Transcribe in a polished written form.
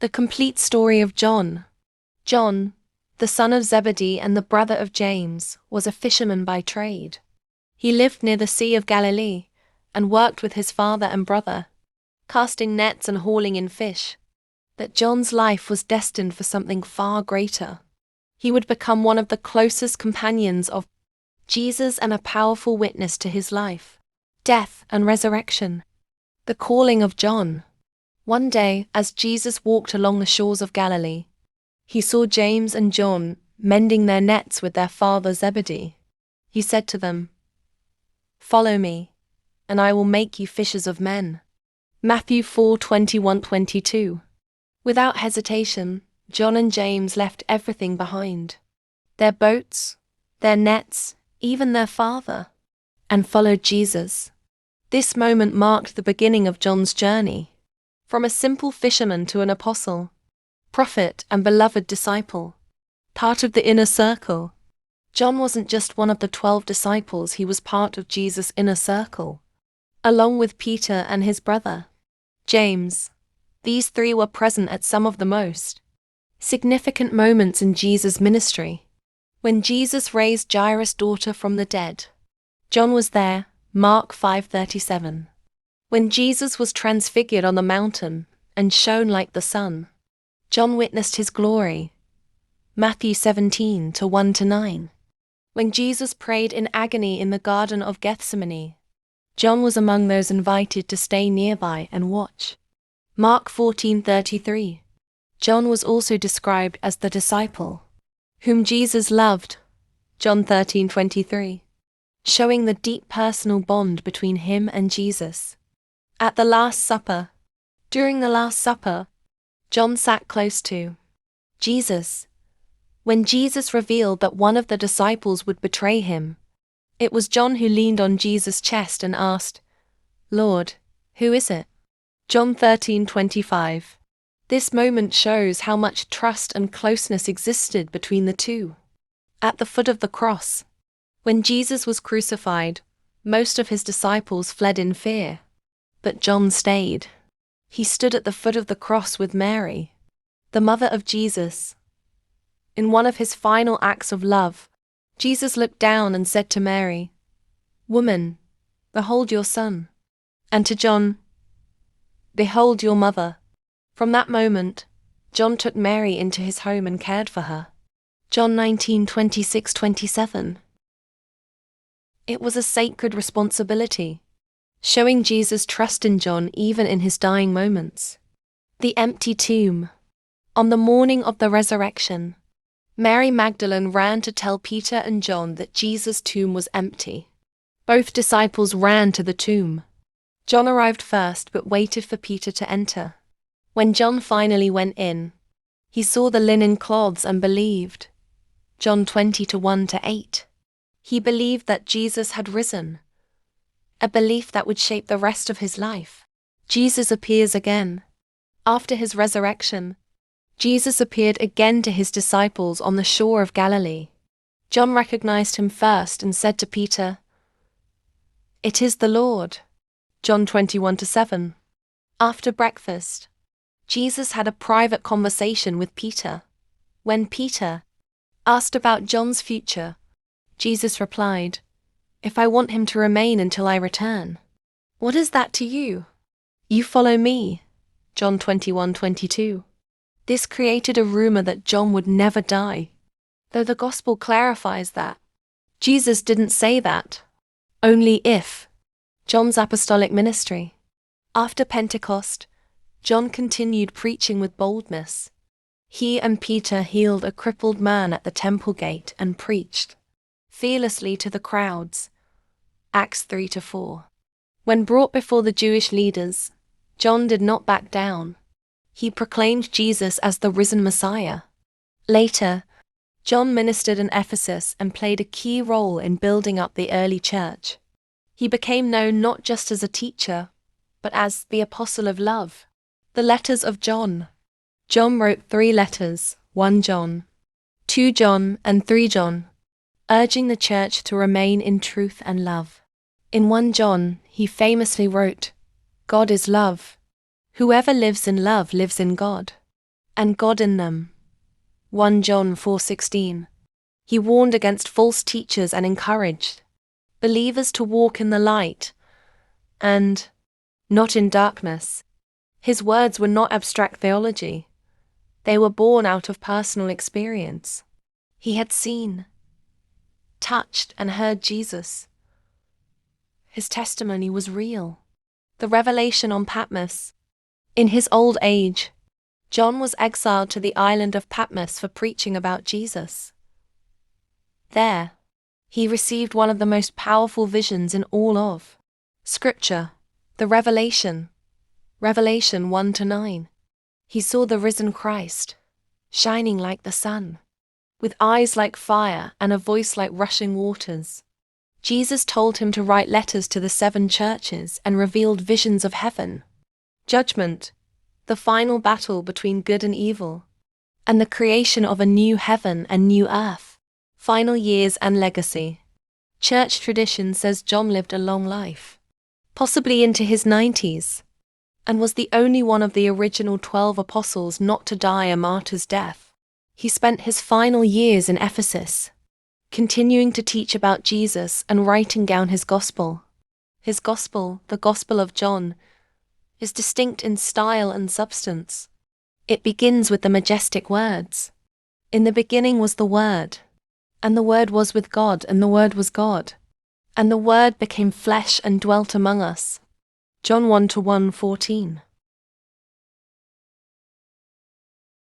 The complete story of John. John, the son of Zebedee and the brother of James, was a fisherman by trade. He lived near the Sea of Galilee and worked with his father and brother, casting nets and hauling in fish. But John's life was destined for something far greater. He would become one of the closest companions of Jesus and a powerful witness to his life, death, and resurrection. The calling of John. One day, as Jesus walked along the shores of Galilee, he saw James and John mending their nets with their father Zebedee. He said to them, "Follow me, and I will make you fishers of men." Matthew 4:21-22. Without hesitation, John and James left everything behind, their boats, their nets, even their father, and followed Jesus. This moment marked the beginning of John's journey, from a simple fisherman to an apostle, prophet, and beloved disciple, part of the inner circle. John wasn't just one of the 12 disciples, he was part of Jesus' inner circle, along with Peter and his brother, James. These three were present at some of the most significant moments in Jesus' ministry. When Jesus raised Jairus' daughter from the dead, John was there, Mark 5:37. When Jesus was transfigured on the mountain and shone like the sun, John witnessed his glory, Matthew 17:1-9. When Jesus prayed in agony in the Garden of Gethsemane, John was among those invited to stay nearby and watch, Mark 14:33. John was also described as the disciple whom Jesus loved, John 13:23, showing the deep personal bond between him and Jesus. At the Last Supper. During the Last Supper, John sat close to Jesus. When Jesus revealed that one of the disciples would betray him, it was John who leaned on Jesus' chest and asked, "Lord, who is it?" John 13:25. This moment shows how much trust and closeness existed between the two. At the foot of the cross. When Jesus was crucified, most of his disciples fled in fear. But John stayed. He stood at the foot of the cross with Mary, the mother of Jesus. In one of his final acts of love, Jesus looked down and said to Mary, "Woman, behold your son." And to John, "Behold your mother." From that moment, John took Mary into his home and cared for her. John 19:26-27. It was a sacred responsibility, showing Jesus' trust in John even in his dying moments. The empty tomb. On the morning of the resurrection, Mary Magdalene ran to tell Peter and John that Jesus' tomb was empty. Both disciples ran to the tomb. John arrived first but waited for Peter to enter. When John finally went in, he saw the linen cloths and believed. John 20:1-8. He believed that Jesus had risen, a belief that would shape the rest of his life. Jesus appears again. After his resurrection, Jesus appeared again to his disciples on the shore of Galilee. John recognized him first and said to Peter, "It is the Lord." John 21:7. After breakfast, Jesus had a private conversation with Peter. When Peter asked about John's future, Jesus replied, "If I want him to remain until I return, what is that to you? You follow me." John 21:22. This created a rumor that John would never die, though the gospel clarifies that Jesus didn't say that. Only if. John's apostolic ministry. After Pentecost, John continued preaching with boldness. He and Peter healed a crippled man at the temple gate and preached fearlessly to the crowds. Acts 3-4. When brought before the Jewish leaders, John did not back down. He proclaimed Jesus as the risen Messiah. Later, John ministered in Ephesus and played a key role in building up the early church. He became known not just as a teacher, but as the Apostle of Love. The letters of John. John wrote 3 letters, 1 John, 2 John, and 3 John, urging the church to remain in truth and love. In 1 John, he famously wrote, "God is love. Whoever lives in love lives in God, and God in them. 1 John 4:16. He warned against false teachers and encouraged believers to walk in the light and not in darkness. His words were not abstract theology. They were born out of personal experience. He had seen, touched, and heard Jesus. His testimony was real. The revelation on Patmos. In his old age, John was exiled to the island of Patmos for preaching about Jesus. There, he received one of the most powerful visions in all of Scripture, the Revelation. Revelation 1-9. He saw the risen Christ, shining like the sun, with eyes like fire and a voice like rushing waters. Jesus told him to write letters to the 7 churches and revealed visions of heaven, judgment, the final battle between good and evil, and the creation of a new heaven and new earth, final years and legacy. Church tradition says John lived a long life, possibly into his 90s, and was the only one of the original 12 apostles not to die a martyr's death. He spent his final years in Ephesus, continuing to teach about Jesus and writing down his gospel. His gospel, the Gospel of John, is distinct in style and substance. It begins with the majestic words, "In the beginning was the Word, and the Word was with God, and the Word was God. And the Word became flesh and dwelt among us." John 1:1-14.